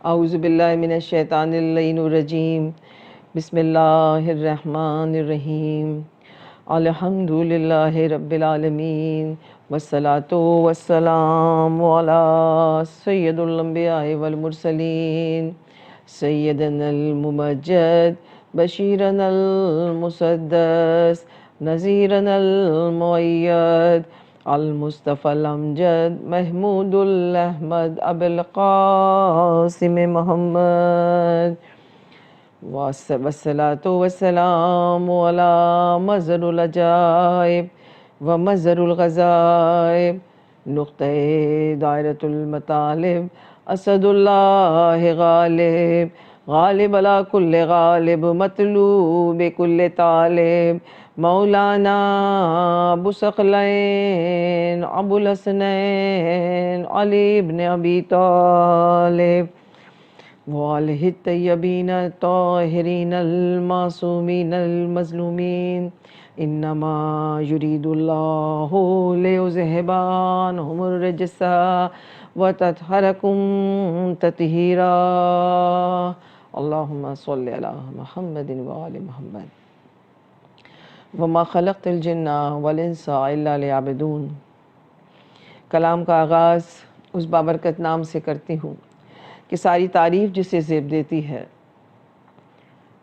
اعوذ باللہ من الشیطان اللعین الرجیم بسم اللہ الرحمن الرحیم الحمد للہ رب العالمین والصلاة والسلام علی سید الانبیاء والمرسلین سیدنا الممجد بشیرنا المسدس نذیرنا المؤید المصطفى الامجد محمود الاحمد ابو القاسم محمد والصلاة والسلام على مظہر العجائب ومظہر الغزائب نقطہ دائرۃ المطالب اسد اللہ غالب غالب علی کل غالب مطلوب کل طالب مولانا ابو ثقلین ابو الحسنین علی بن ابی طالب وآلہ الطیبین الطاہرین المعصومین المظلومین انما یرید اللہ لیذہب عنہم الرجس وتطہرکم تطہیرا اللہم صلی علی محمد وآل محمد وما خلقت الجن والانس الا لیعبدون۔ کلام کا آغاز اس بابرکت نام سے کرتی ہوں کہ ساری تعریف جسے زیب دیتی ہے،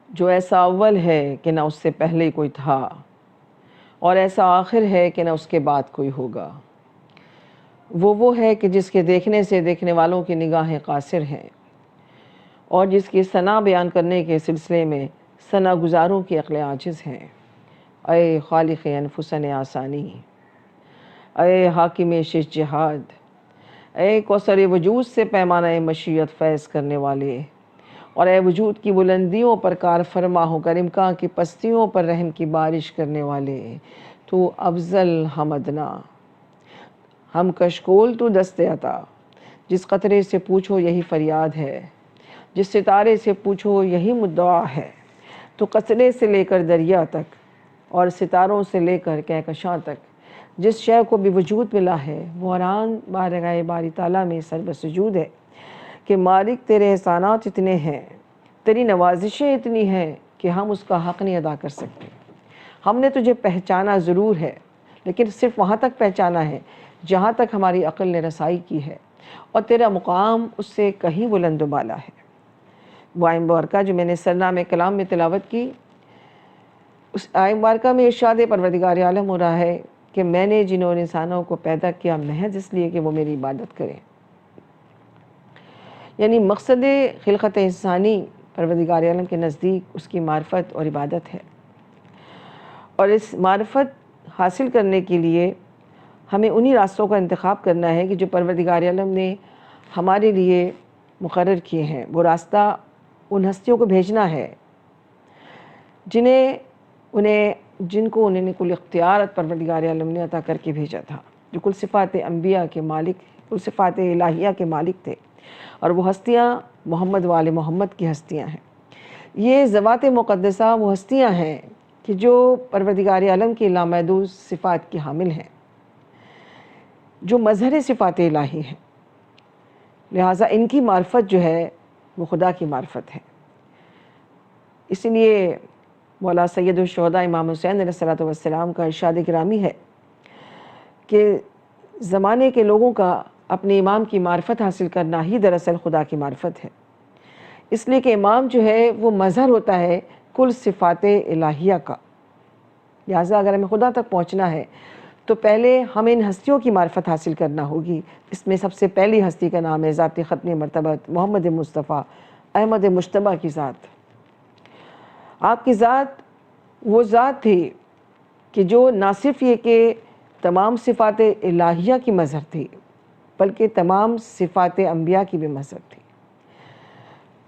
جو ایسا اول ہے کہ نہ اس سے پہلے کوئی تھا اور ایسا آخر ہے کہ نہ اس کے بعد کوئی ہوگا۔ وہ ہے کہ جس کے دیکھنے سے دیکھنے والوں کی نگاہیں قاصر ہیں اور جس کی ثنا بیان کرنے کے سلسلے میں ثنا گزاروں کی عقلیں عاجز ہیں۔ اے خالق انفسن آسانی، اے حاکم شش جہاد، اے کوثر وجود سے پیمانہ مشیت فیض کرنے والے، اور اے وجود کی بلندیوں پر کار فرما ہو کر امکان کی پستیوں پر رحم کی بارش کرنے والے، تو افضل حمدنا، ہم کشکول تو دست عطا، جس قطرے سے پوچھو یہی فریاد ہے، جس ستارے سے پوچھو یہی مدعا ہے، تو قطرے سے لے کر دریا تک اور ستاروں سے لے کر کہکشاں تک جس شے کو بھی وجود ملا ہے وہ حیران بارگاہ باری تعالیٰ میں سر بسجود ہے کہ مالک تیرے احسانات اتنے ہیں، تیری نوازشیں اتنی ہیں کہ ہم اس کا حق نہیں ادا کر سکتے۔ ہم نے تجھے پہچانا ضرور ہے، لیکن صرف وہاں تک پہچانا ہے جہاں تک ہماری عقل نے رسائی کی ہے، اور تیرا مقام اس سے کہیں بلند و بالا ہے۔ وہ آیت مبارکہ جو میں نے سرنامہ کلام میں تلاوت کی، اس آیت مبارکہ میں ارشاد پروردگار عالم ہو رہا ہے کہ میں نے جنوں اور انسانوں کو پیدا کیا محض اس لیے کہ وہ میری عبادت کریں۔ یعنی مقصد خلقت انسانی پروردگار عالم کے نزدیک اس کی معرفت اور عبادت ہے، اور اس معرفت حاصل کرنے کے لیے ہمیں انہی راستوں کا انتخاب کرنا ہے کہ جو پروردگار عالم نے ہمارے لیے مقرر کیے ہیں۔ وہ راستہ ان ہستیوں کو بھیجنا ہے جن کو انہوں نے کل اختیارات پروردگار عالم نے عطا کر کے بھیجا تھا، جو کل صفات انبیاء کے مالک، کل صفات الہیہ کے مالک تھے، اور وہ ہستیاں محمد وآل محمد کی ہستیاں ہیں۔ یہ ذوات مقدسہ وہ ہستیاں ہیں کہ جو پروردگار عالم کی لامحدود صفات کی حامل ہیں، جو مظہر صفات الہی ہیں، لہٰذا ان کی معرفت جو ہے وہ خدا کی معرفت ہے۔ اس لیے مولا سید الشہداء امام حسین علیہ السلام کا ارشاد گرامی ہے کہ زمانے کے لوگوں کا اپنے امام کی معرفت حاصل کرنا ہی دراصل خدا کی معرفت ہے، اس لیے کہ امام جو ہے وہ مظہر ہوتا ہے کل صفات الہیہ کا۔ لہٰذا اگر ہمیں خدا تک پہنچنا ہے تو پہلے ہمیں ان ہستیوں کی معرفت حاصل کرنا ہوگی۔ اس میں سب سے پہلی ہستی کا نام ہے ذات ختم مرتبت محمد مصطفیٰ احمد مجتبیٰ کی ذات۔ آپ کی ذات وہ ذات تھی کہ جو نہ صرف یہ کہ تمام صفات الہیہ کی مظہر تھی، بلکہ تمام صفات انبیاء کی بھی مظہر تھی۔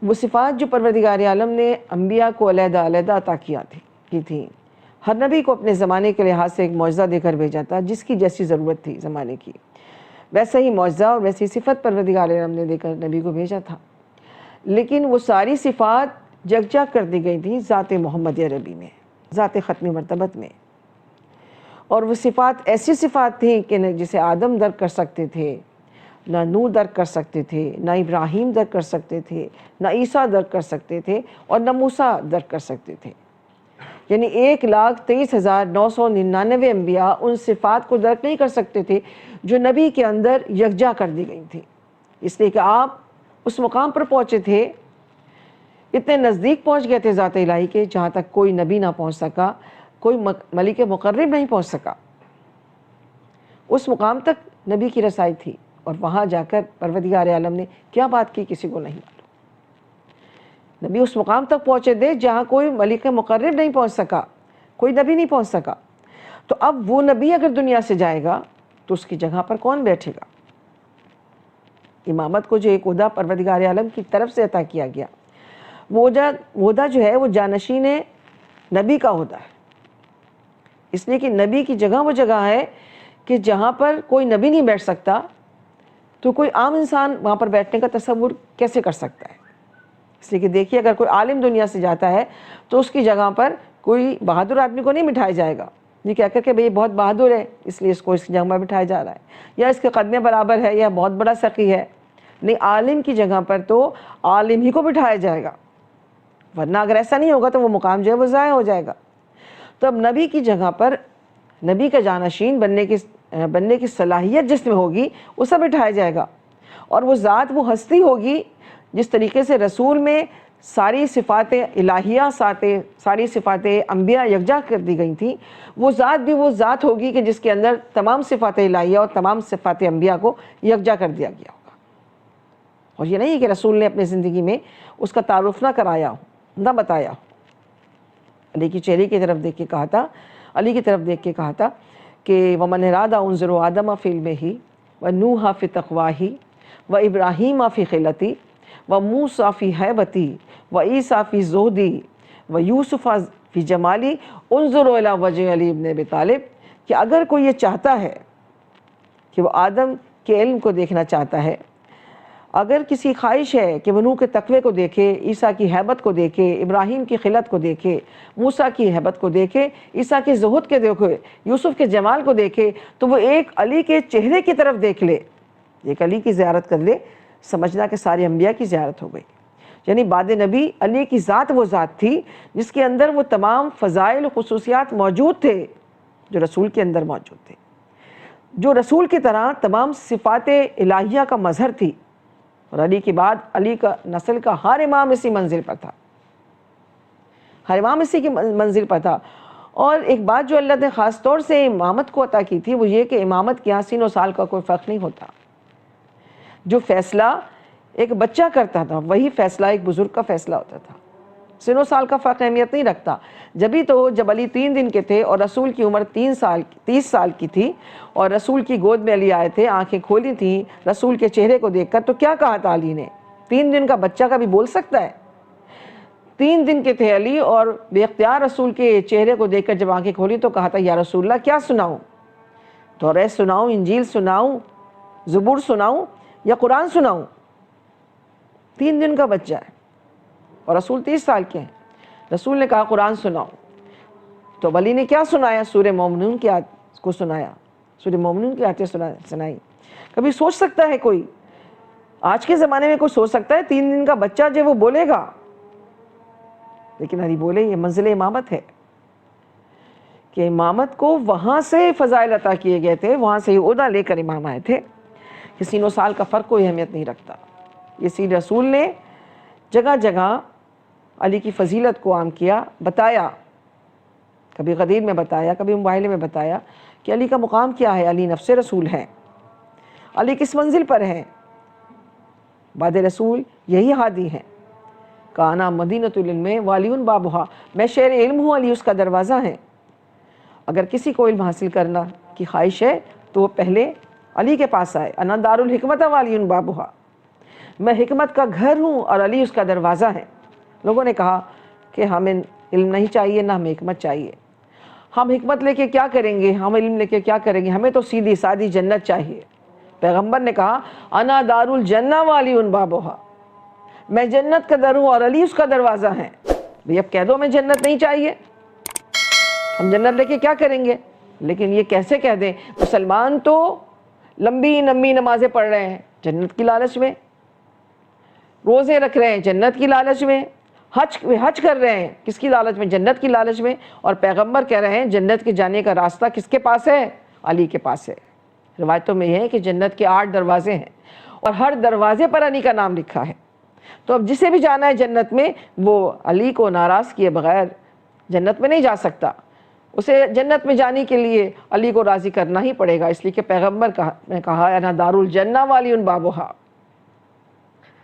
وہ صفات جو پروردگار عالم نے انبیاء کو علیحدہ علیحدہ عطا کی تھی، ہر نبی کو اپنے زمانے کے لحاظ سے ایک معجزہ دے کر بھیجا تھا، جس کی جیسی ضرورت تھی زمانے کی، ویسا ہی معجزہ اور ویسی صفت پروردگار عالم نے دے کر نبی کو بھیجا تھا۔ لیکن وہ ساری صفات یکجا کر دی گئی تھیں ذات محمد عربی میں، ذات ختمی مرتبت میں، اور وہ صفات ایسی صفات تھیں کہ جسے آدم درک کر سکتے تھے، نہ نوح درک کر سکتے تھے، نہ ابراہیم درک کر سکتے تھے، نہ عیسیٰ درک کر سکتے تھے، اور نہ موسیٰ درک کر سکتے تھے۔ یعنی 1,23,999 انبیاء ان صفات کو درک نہیں کر سکتے تھے جو نبی کے اندر یکجا کر دی گئی تھی، اس لیے کہ آپ اس مقام پر پہنچے تھے، اتنے نزدیک پہنچ گئے تھے ذات الہی کے جہاں تک کوئی نبی نہ پہنچ سکا، کوئی ملک مقرب نہیں پہنچ سکا۔ اس مقام تک نبی کی رسائی تھی، اور وہاں جا کر پروردگار عالم نے کیا بات کی کسی کو نہیں معلوم۔ نبی اس مقام تک پہنچے تھے جہاں کوئی ملک مقرب نہیں پہنچ سکا، کوئی نبی نہیں پہنچ سکا۔ تو اب وہ نبی اگر دنیا سے جائے گا تو اس کی جگہ پر کون بیٹھے گا؟ امامت کو جو ایک عہدہ پروردگار عالم کی طرف سے عطا کیا گیا، وہ عہدہ جو ہے وہ جانشین نبی کا عہدہ ہے، اس لیے کہ نبی کی جگہ وہ جگہ ہے کہ جہاں پر کوئی نبی نہیں بیٹھ سکتا، تو کوئی عام انسان وہاں پر بیٹھنے کا تصور کیسے کر سکتا ہے؟ اس لیے کہ دیکھیے اگر کوئی عالم دنیا سے جاتا ہے تو اس کی جگہ پر کوئی بہادر آدمی کو نہیں بٹھایا جائے گا، یہ کہہ کر کہ بھئی یہ بہت بہادر ہے اس لیے اس کو اس کی جگہ پر بٹھایا جا رہا ہے، یا اس کے قدمے برابر ہے، یا بہت بڑا سخی ہے۔ نہیں، عالم کی جگہ پر تو عالم ہی کو بٹھایا جائے گا، ورنہ اگر ایسا نہیں ہوگا تو وہ مقام جو ہے وہ ضائع ہو جائے گا۔ تو اب نبی کی جگہ پر نبی کا جانشین بننے کی صلاحیت جس میں ہوگی اسے بٹھایا جائے گا، اور وہ ذات وہ ہستی ہوگی جس طریقے سے رسول میں ساری صفات الہیہ ساری صفات انبیاء یکجا کر دی گئی تھیں، وہ ذات بھی وہ ذات ہوگی کہ جس کے اندر تمام صفات الہیہ اور تمام صفات انبیاء کو یکجا کر دیا گیا ہوگا۔ اور یہ نہیں کہ رسول نے اپنی زندگی میں اس کا تعارف نہ کرایا ہو، نہ بتایا ہو۔ علی کی چہرے کی طرف دیکھ کے کہا تھا، علی کی طرف دیکھ کے کہا تھا کہ وَمَنْ ارَادَ أُنْذِرُ آدَمَ فِي عِلْمِهِ وَنُوحَ فِي تَقْوَاهِ وَإِبْرَاهِيمَ فِي خِلَتِهِ وَمُوسَىٰ فِي هَيْبَتِهِ وَعِیسیٰ فِی زُہدِهِ وَیوسف فِی جَمَالِهِ انظروا إِلیٰ وَجْهِ علی ابن ابی طالب، کہ اگر کوئی یہ چاہتا ہے کہ وہ آدم کے علم کو دیکھنا چاہتا ہے، اگر کسی خواہش ہے کہ وہ نوح کے تقوی کو دیکھے، عیسیٰ کی ہیبت کو دیکھے، ابراہیم کی خلت کو دیکھے، موسیٰ کی ہیبت کو دیکھے، عیسیٰ کے زہد کے دیکھے، یوسف کے جمال کو دیکھے، تو وہ ایک علی کے چہرے کی طرف دیکھ لے، ایک علی کی زیارت کر لے، سمجھنا کہ سارے انبیاء کی زیارت ہو گئی۔ یعنی بعد نبی علی کی ذات وہ ذات تھی جس کے اندر وہ تمام فضائل و خصوصیات موجود تھے جو رسول کے اندر موجود تھے، جو رسول کی طرح تمام صفات الہیہ کا مظہر تھی۔ اور علی کے بعد علی کا نسل کا ہر امام اسی منزل پر تھا، ہر امام اسی کی منزل پر تھا۔ اور ایک بات جو اللہ نے خاص طور سے امامت کو عطا کی تھی وہ یہ کہ امامت کے یہاں سن و سال کا کوئی فرق نہیں ہوتا، جو فیصلہ ایک بچہ کرتا تھا وہی فیصلہ ایک بزرگ کا فیصلہ ہوتا تھا، سن و سال کا فرق اہمیت نہیں رکھتا۔ جبھی تو جب علی 3 دن کے تھے اور رسول کی عمر 30 سال کی تھی، اور رسول کی گود میں علی آئے تھے، آنکھیں کھولی تھیں رسول کے چہرے کو دیکھ کر، تو کیا کہا تھا علی نے؟ 3 دن کا بچہ کبھی بول سکتا ہے؟ 3 دن کے تھے علی اور بے اختیار رسول کے چہرے کو دیکھ کر جب آنکھیں کھولی تو کہا تھا یا رسول اللہ کیا سناؤں؟ توریت سناؤں، انجیل سناؤں، زبور سناؤں یا قرآن سناؤں؟ 3 دن کا بچہ ہے اور رسول 30 سال کے ہیں۔ رسول نے کہا قرآن سناؤ، تو علی نے کیا سنایا؟ سورہ مومنون کی آیت کو سنایا، سورہ مومنون کی آیتیں سنائی۔ کبھی سوچ سکتا ہے کوئی؟ آج کے زمانے میں کوئی سوچ سکتا ہے 3 دن کا بچہ جو وہ بولے گا؟ لیکن علی بولے۔ یہ منزل امامت ہے کہ امامت کو وہاں سے فضائل عطا کیے گئے تھے، وہاں سے یہ عہدہ لے کر امام آئے تھے کہ سین و سال کا فرق کوئی اہمیت نہیں رکھتا۔ اسی رسول نے جگہ جگہ علی کی فضیلت کو عام کیا، بتایا، کبھی غدیر میں بتایا، کبھی موبائل میں بتایا کہ علی کا مقام کیا ہے، علی نفس رسول ہے، علی کس منزل پر ہے۔ بعد رسول یہی ہادی ہیں، کانا مدینۃ العلم والی بابھا، میں شہر علم ہوں، علی اس کا دروازہ ہے۔ اگر کسی کو علم حاصل کرنا کی خواہش ہے تو وہ پہلے علی کے پاس آئے۔ انا دار الحکمت والی بابھا، میں حکمت کا گھر ہوں اور علی اس کا دروازہ ہے۔ لوگوں نے کہا کہ ہمیں علم نہیں چاہیے، نہ ہمیں حکمت چاہیے، ہم حکمت لے کے کیا کریں گے، ہم علم لے کے کیا کریں گے، ہمیں تو سیدھی سادی جنت چاہیے۔ پیغمبر نے کہا انا دار الجنہ والی بابھا، میں جنت کا در ہوں اور علی اس کا دروازہ ہے۔ بھئی اب کہہ دو ہمیں جنت نہیں چاہیے، ہم جنت لے کے کیا کریں گے؟ لیکن یہ کیسے کہہ دیں؟ مسلمان تو لمبی نمازیں پڑھ رہے ہیں، جنت کی لالچ میں، روزے رکھ رہے ہیں جنت کی لالچ میں، حج کر رہے ہیں کس کی لالچ میں؟ جنت کی لالچ میں. اور پیغمبر کہہ رہے ہیں جنت کے جانے کا راستہ کس کے پاس ہے؟ علی کے پاس ہے. روایتوں میں یہ ہے کہ جنت کے 8 دروازے ہیں اور ہر دروازے پر علی کا نام لکھا ہے. تو اب جسے بھی جانا ہے جنت میں وہ علی کو ناراض کیے بغیر جنت میں نہیں جا سکتا. اسے جنت میں جانے کے لیے علی کو راضی کرنا ہی پڑے گا، اس لیے کہ پیغمبر نے کہا انا دار الجنہ والی بابوہا،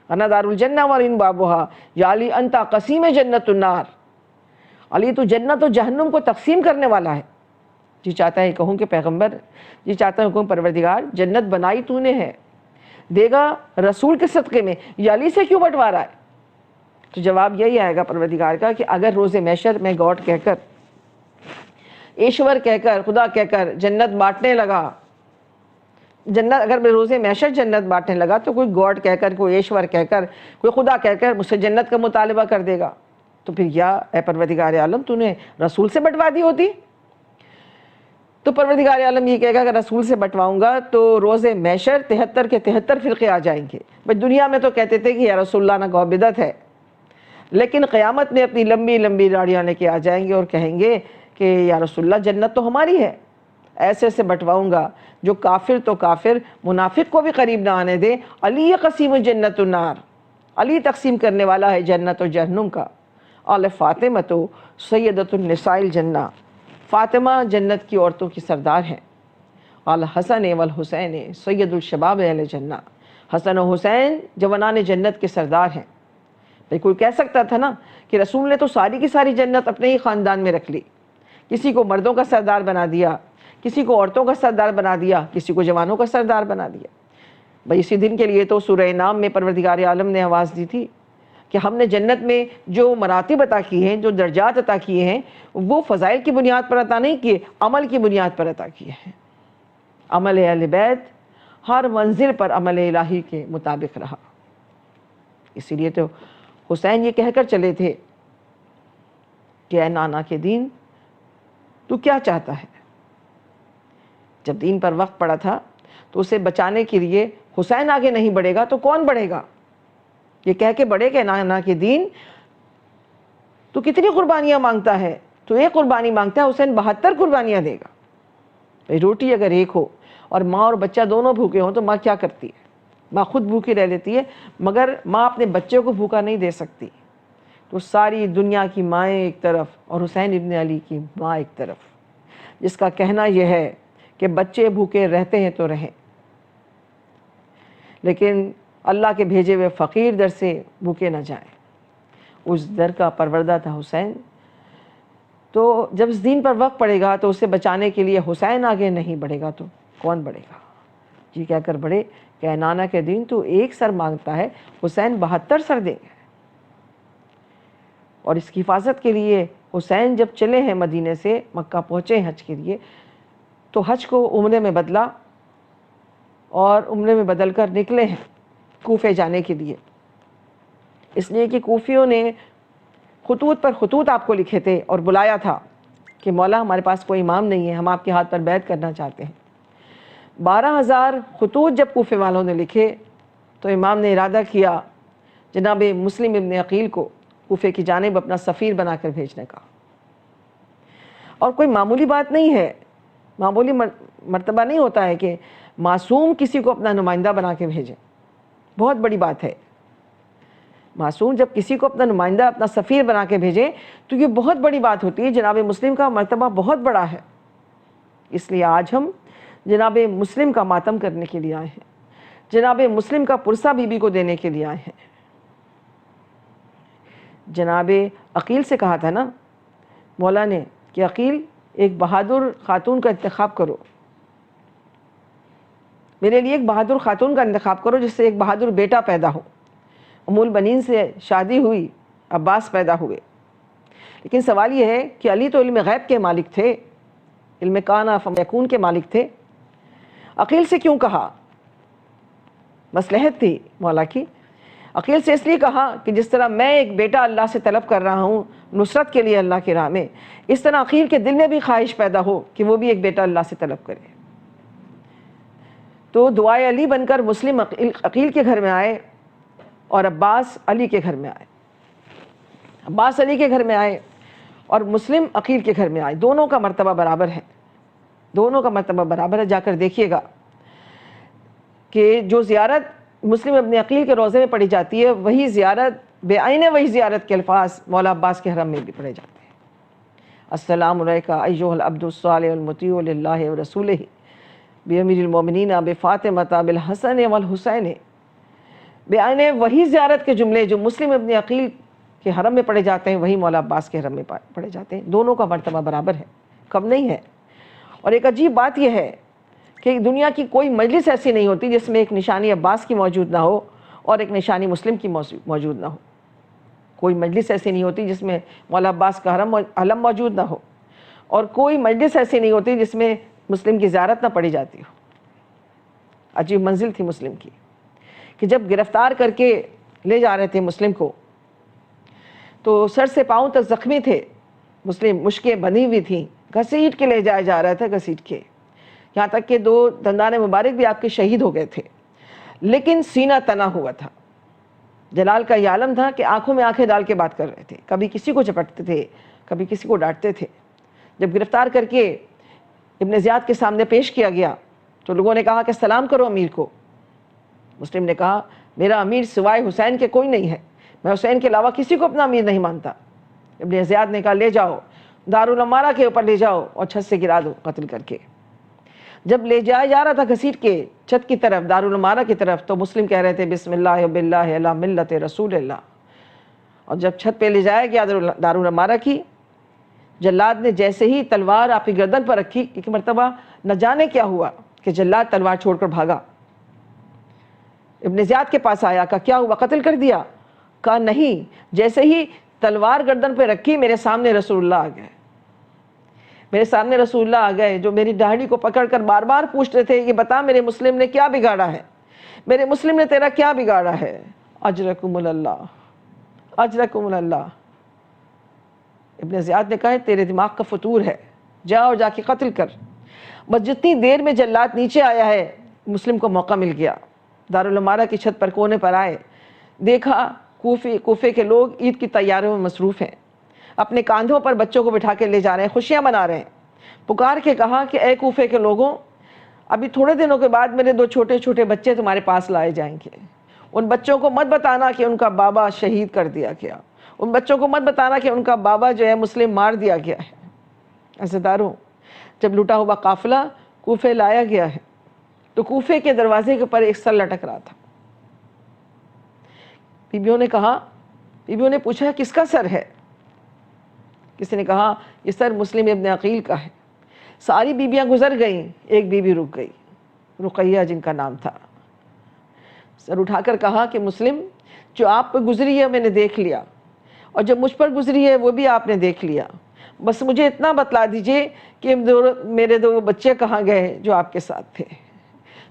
انا دار الجنہ والی بابوہا یا علی انتا قسیم جنت النار. علی تو جنت و جہنم کو تقسیم کرنے والا ہے. جی چاہتا ہے کہوں کہ پیغمبر، جی چاہتا ہوں کہوں پروردگار جنت بنائی تو نے ہے، دے گا رسول کے صدقے میں، یہ علی سے کیوں بٹوا رہا ہے؟ تو جواب یہی آئے گا پروردگار کا کہ اگر روز محشر میں گاڈ کہہ کر، ایشور کہہ کر، خدا کہہ کر جنت بانٹنے لگا، اگر میں روز محشر جنت بانٹنے لگا تو کوئی گاڈ کہہ کر، کوئی ایشور کہہ کر، کوئی خدا کہہ کر مجھ سے جنت کا مطالبہ کر دے گا، تو پھر یا اے پروردگار عالم تو نے رسول سے بٹوا دی ہوتی. تو پروردگار عالم یہ کہے گا کہ رسول سے بٹواؤں گا تو روز محشر 73 کے 73 فرقے آ جائیں گے. بھائی دنیا میں تو کہتے تھے کہ یا رسول اللہ نہ کہو بدعت ہے، لیکن قیامت میں اپنی لمبی لمبی داڑیاں لے کے آ جائیں گے اور کہیں گے کہ یا رسول اللہ جنت تو ہماری ہے. ایسے ایسے بٹواؤں گا جو کافر تو کافر، منافق کو بھی قریب نہ آنے دے. علی قسیم جنت النار، علی تقسیم کرنے والا ہے جنت و جہنم کا. آل فاطمہ تو سیدۃ النساء الجنہ، فاطمہ جنت کی عورتوں کی سردار ہیں. آل حسن والحسین سید الشباب اہل جنہ، حسن و حسین جوانان جنت کے سردار ہیں. بھئی کوئی کہہ سکتا تھا نا کہ رسول نے تو ساری کی ساری جنت اپنے ہی خاندان میں رکھ لی، کسی کو مردوں کا سردار بنا دیا، کسی کو عورتوں کا سردار بنا دیا، کسی کو جوانوں کا سردار بنا دیا. بھئی اسی دن کے لیے تو سورہ انعام میں پروردگار عالم نے آواز دی تھی کہ ہم نے جنت میں جو مراتب عطا کی ہیں، جو درجات عطا کیے ہیں، وہ فضائل کی بنیاد پر عطا نہیں کیے، عمل کی بنیاد پر عطا کیے ہیں. عمل اہل بیت ہر منزل پر عمل الہی کے مطابق رہا. اسی لیے تو حسین یہ کہہ کر چلے تھے کہ اے نانا کے دین تو کیا چاہتا ہے؟ جب دین پر وقت پڑا تھا تو اسے بچانے کے لیے حسین آگے نہیں بڑھے گا تو کون بڑھے گا؟ یہ کہہ کے بڑھے کہ نانا کے دین تو کتنی قربانیاں مانگتا ہے؟ تو ایک قربانی مانگتا ہے، حسین 72 قربانیاں دے گا. روٹی اگر ایک ہو اور ماں اور بچہ دونوں بھوکے ہوں تو ماں کیا کرتی ہے؟ ماں خود بھوکی رہ لیتی ہے، مگر ماں اپنے بچے کو بھوکا نہیں دے سکتی. تو ساری دنیا کی مائیں ایک طرف اور حسین ابن علی کی ماں ایک طرف، جس کا کہنا یہ ہے کہ بچے بھوکے رہتے ہیں تو رہیں، لیکن اللہ کے بھیجے ہوئے فقیر در سے بھوکے نہ جائیں. اس در کا پروردہ تھا حسین. تو جب اس دین پر وقت پڑے گا تو اسے بچانے کے لیے حسین آگے نہیں بڑھے گا تو کون بڑھے گا؟ جی کہہ کر بڑھے کہ اے نانا کے دین تو ایک سر مانگتا ہے، حسین 72 سر دیں گے. اور اس کی حفاظت کے لیے حسین جب چلے ہیں مدینے سے مکہ پہنچے ہیں حج کے لیے، تو حج کو عمرے میں بدلا اور عمرے میں بدل کر نکلے ہیں کوفے جانے کے لیے. اس لیے کہ کوفیوں نے خطوط پر خطوط آپ کو لکھے تھے اور بلایا تھا کہ مولا ہمارے پاس کوئی امام نہیں ہے، ہم آپ کے ہاتھ پر بیعت کرنا چاہتے ہیں. 12,000 خطوط جب کوفے والوں نے لکھے تو امام نے ارادہ کیا جناب مسلم ابن عقیل کو کوفے کی جانب اپنا سفیر بنا کر بھیجنے کا. اور کوئی معمولی بات نہیں ہے، معمولی مرتبہ نہیں ہوتا ہے کہ معصوم کسی کو اپنا نمائندہ بنا کے بھیجے. بہت بڑی بات ہے. معصوم جب کسی کو اپنا نمائندہ، اپنا سفیر بنا کے بھیجے تو یہ بہت بڑی بات ہوتی ہے. جناب مسلم کا مرتبہ بہت بڑا ہے. اس لیے آج ہم جناب مسلم کا ماتم کرنے کے لیے آئے ہیں، جناب مسلم کا پرسہ بی بی کو دینے کے لیے آئے ہیں. جناب عقیل سے کہا تھا نا مولا نے کہ عقیل ایک بہادر خاتون کا انتخاب کرو، میرے لیے ایک بہادر خاتون کا انتخاب کرو جس سے ایک بہادر بیٹا پیدا ہو. ام البنین سے شادی ہوئی، عباس پیدا ہوئے. لیکن سوال یہ ہے کہ علی تو علم غیب کے مالک تھے، علم کان فیکون کے مالک تھے. عقیل سے کیوں کہا؟ مصلحت تھی مولا کی. عقیل سے اس لیے کہا کہ جس طرح میں ایک بیٹا اللہ سے طلب کر رہا ہوں نصرت کے لیے اللہ کی راہ میں، اس طرح عقیل کے دل میں بھی خواہش پیدا ہو کہ وہ بھی ایک بیٹا اللہ سے طلب کرے. تو دعائے علی بن کر مسلم عقیل کے گھر میں آئے اور عباس علی کے گھر میں آئے، عباس علی کے گھر میں آئے اور مسلم عقیل کے گھر میں آئے، دونوں کا مرتبہ برابر ہے، دونوں کا مرتبہ برابر ہے۔ جا کر دیکھیے گا کہ جو زیارت مسلم ابن عقیل کے روضے میں پڑھی جاتی ہے، وہی زیارت بے عین وہی زیارت کے الفاظ مولا عباس کے حرم میں بھی پڑھے جاتے ہیں۔ السلام علیکہ ایھا العبد الصالح المطیع للہ ورسولہ بامیر المومنین بفاطمۃ بالحسن والحسین، بے عین وہی زیارت کے جملے جو مسلم ابن عقیل کے حرم میں پڑھے جاتے ہیں وہی مولا عباس کے حرم میں پڑھے جاتے ہیں، دونوں کا مرتبہ برابر ہے، کم نہیں ہے۔ اور ایک عجیب بات یہ ہے کہ دنیا کی کوئی مجلس ایسی نہیں ہوتی جس میں ایک نشانی عباس کی موجود نہ ہو اور ایک نشانی مسلم کی موجود نہ ہو، کوئی مجلس ایسی نہیں ہوتی جس میں مولا عباس کا علم موجود نہ ہو، اور کوئی مجلس ایسی نہیں ہوتی جس میں مسلم کی زیارت نہ پڑھی جاتی ہو۔ عجیب منزل تھی مسلم کی کہ جب گرفتار کر کے لے جا رہے تھے مسلم کو تو سر سے پاؤں تک زخمی تھے مسلم، مشکیں بندھی ہوئی تھیں، گھسیٹ کے لے جایا جا رہا تھا، گھسیٹ کے، یہاں تک کہ 2 دندان مبارک بھی آپ کے شہید ہو گئے تھے، لیکن سینہ تنا ہوا تھا۔ جلال کا یہ عالم تھا کہ آنکھوں میں آنکھیں ڈال کے بات کر رہے تھے، کبھی کسی کو چپٹتے تھے، کبھی کسی کو ڈانٹتے تھے۔ جب گرفتار کر کے ابن زیاد کے سامنے پیش کیا گیا تو لوگوں نے کہا کہ سلام کرو امیر کو۔ مسلم نے کہا میرا امیر سوائے حسین کے کوئی نہیں ہے، میں حسین کے علاوہ کسی کو اپنا امیر نہیں مانتا۔ ابن زیاد نے کہا لے جاؤ دارالعمارہ کے اوپر لے جاؤ اور چھت سے گرا دو قتل کر کے۔ جب لے جایا جا رہا تھا گھسیٹ کے چھت کی طرف، دارالعمارہ کی طرف، تو مسلم کہہ رہے تھے بسم اللہ باللہ علی ملت رسول اللہ، اور جب چھت پہ لے جایا گیا دارالعمارہ کی، جلاد نے جیسے ہی تلوار آپ کی گردن پر رکھی، ایک مرتبہ نہ جانے کیا ہوا کہ جلاد تلوار چھوڑ کر بھاگا۔ ابن زیاد کے پاس آیا، کہا کیا ہوا، قتل کر دیا؟ کہا نہیں، جیسے ہی تلوار گردن پہ رکھی میرے سامنے رسول اللہ آ گئے، میرے سامنے رسول اللہ آ گئے جو میری داڑھی کو پکڑ کر بار بار پوچھتے تھے کہ بتا میرے مسلم نے کیا بگاڑا ہے، میرے مسلم نے تیرا کیا بگاڑا ہے؟ اجرکم اللہ، اجرکم اللہ۔ ابن زیاد نے کہا تیرے دماغ کا فطور ہے، جا اور جا کے قتل کر۔ بس جتنی دیر میں جلاد نیچے آیا ہے مسلم کو موقع مل گیا، دارالعمارہ کی چھت پر کونے پر آئے، دیکھا کوفے کے لوگ عید کی تیاریوں میں مصروف ہیں، اپنے کاندھوں پر بچوں کو بٹھا کے لے جا رہے ہیں، خوشیاں منا رہے ہیں۔ پکار کے کہا کہ اے کوفے کے لوگوں، ابھی تھوڑے دنوں کے بعد میرے 2 چھوٹے چھوٹے بچے تمہارے پاس لائے جائیں گے، ان بچوں کو مت بتانا کہ ان کا بابا شہید کر دیا گیا، ان بچوں کو مت بتانا کہ ان کا بابا جو ہے مسلم مار دیا گیا ہے۔ عزیزداروں، جب لوٹا ہوا قافلہ کوفے لایا گیا ہے تو کوفے کے دروازے کے اوپر ایک سر لٹک رہا تھا۔ بیبیوں نے کہا، بیبیوں نے پوچھا کس کا سر ہے؟ کسی نے کہا یہ سر مسلم ابن عقیل کا ہے۔ ساری بیبیاں گزر گئیں، ایک بیوی رک گئی، رقیہ جن کا نام تھا۔ سر اٹھا کر کہا کہ مسلم، جو آپ پہ گزری ہے میں نے دیکھ لیا، اور جب مجھ پر گزری ہے وہ بھی آپ نے دیکھ لیا، بس مجھے اتنا بتلا دیجئے کہ میرے 2 بچے کہاں گئے جو آپ کے ساتھ تھے۔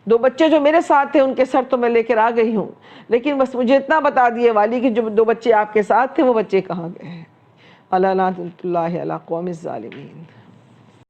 2 بچے جو میرے ساتھ تھے ان کے سر تو میں لے کر آ گئی ہوں، لیکن بس مجھے اتنا بتا دیے والی کہ جو 2 بچے آپ کے ساتھ تھے وہ بچے کہاں گئے ہیں۔ اللہ لعنت اللہ علی قوم الظالمین۔